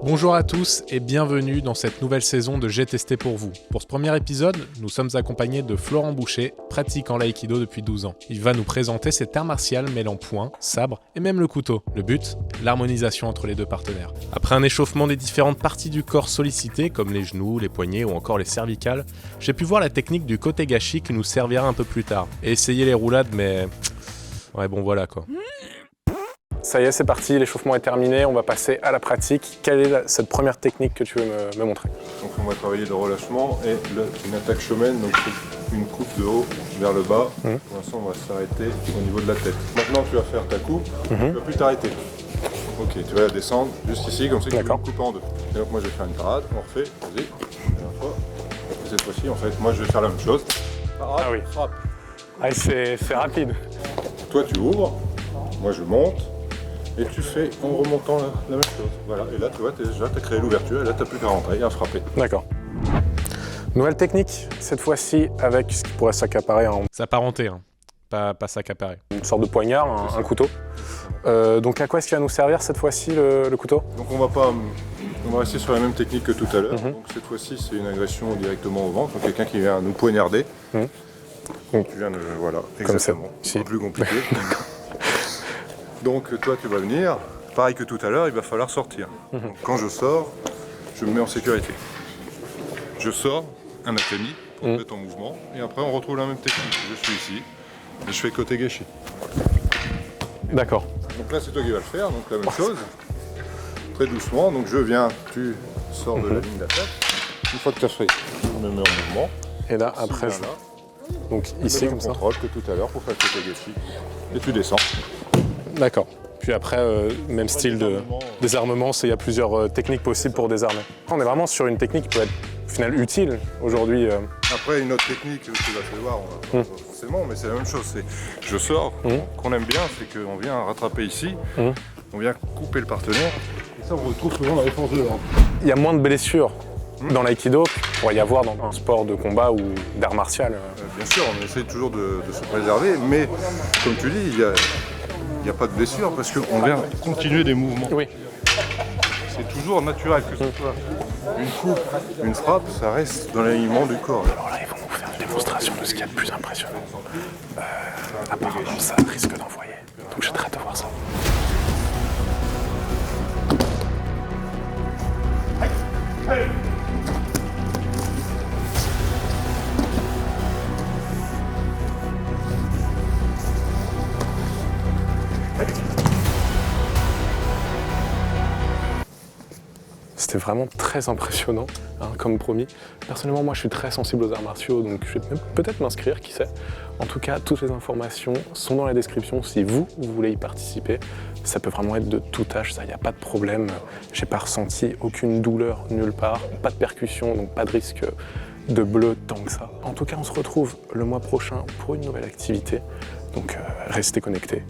Bonjour à tous et bienvenue dans cette nouvelle saison de J'ai testé pour vous. Pour ce premier épisode, nous sommes accompagnés de Florent Boucher, pratiquant l'aïkido depuis 12 ans. Il va nous présenter cet art martial mêlant poing, sabre et même le couteau. Le but, l'harmonisation entre les deux partenaires. Après un échauffement des différentes parties du corps sollicitées, comme les genoux, les poignets ou encore les cervicales, j'ai pu voir la technique du kotegashi qui nous servira un peu plus tard. Et essayer les roulades, mais... ouais bon voilà quoi. Ça y est, c'est parti, l'échauffement est terminé, on va passer à la pratique. Quelle est cette première technique que tu veux me montrer? Donc on va travailler le relâchement et une attaque shomen, donc c'est une coupe de haut vers le bas. Pour l'instant on va s'arrêter au niveau de la tête. Maintenant tu vas faire ta coupe, tu ne vas plus t'arrêter. Ok, tu vas la descendre juste ici, comme ça que tu vas me couper en deux. Et donc moi je vais faire une parade, on refait, vas-y, dernière fois. Et cette fois-ci en fait, moi je vais faire la même chose. Parade, ah oui. frappe. Ah, c'est rapide. Toi tu ouvres, moi je monte. Et tu fais en remontant la même chose. Voilà. Et là, tu vois, déjà, tu as créé l'ouverture et là, tu n'as plus qu'à rentrer et à frapper. D'accord. Nouvelle technique, cette fois-ci avec ce qui pourrait s'accaparer en... S'apparenter, hein. Pas s'accaparer. Une sorte de poignard, un couteau. Donc à quoi est-ce qu'il va nous servir cette fois-ci le couteau? Donc on va rester sur la même technique que tout à l'heure. Donc cette fois-ci, c'est une agression directement au ventre. Donc quelqu'un qui vient nous poignarder. Donc tu viens de... Voilà, exactement. C'est plus compliqué. Donc toi tu vas venir, pareil que tout à l'heure, il va falloir sortir. Donc, quand je sors, je me mets en sécurité. Je sors, un atemi pour mettre en mouvement, et après on retrouve la même technique. Je suis ici, et je fais kotegashi. D'accord. Donc là c'est toi qui vas le faire, donc la même chose. Très doucement, donc je viens, tu sors de la ligne d'attaque. Une fois que tu as fait, je me mets en mouvement. Et là après je... Donc ici comme ça. Contrôle que tout à l'heure pour faire le kotegashi. Et tu descends. D'accord. Puis après, même style de désarmement, il y a plusieurs techniques possibles pour désarmer. On est vraiment sur une technique qui peut être au final utile aujourd'hui. Après, une autre technique, tu vas te voir, on va pas forcément, mais c'est la même chose. C'est je sors, qu'on aime bien, c'est qu'on vient rattraper ici, on vient couper le partenaire, et ça on retrouve souvent dans les forces de l'ordre. Il y a moins de blessures dans l'aïkido qu'il pourrait y avoir dans un sport de combat ou d'art martial. Bien sûr, on essaie toujours de se préserver, mais comme tu dis, il n'y a pas de blessure parce qu'on vient continuer des mouvements. Oui. C'est toujours naturel que ce soit une coupe, une frappe, ça reste dans l'alignement du corps. Alors là, ils vont nous faire une démonstration de ce qu'il y a de plus impressionnant. Apparemment, ça risque d'envoyer. Donc j'ai très hâte de voir ça. C'était vraiment très impressionnant, hein, comme promis. Personnellement, moi, je suis très sensible aux arts martiaux, donc je vais peut-être m'inscrire, qui sait. En tout cas, toutes les informations sont dans la description si vous voulez y participer. Ça peut vraiment être de tout âge, ça, il n'y a pas de problème. J'ai pas ressenti aucune douleur nulle part, pas de percussion, donc pas de risque de bleu tant que ça. En tout cas, on se retrouve le mois prochain pour une nouvelle activité, donc restez connectés.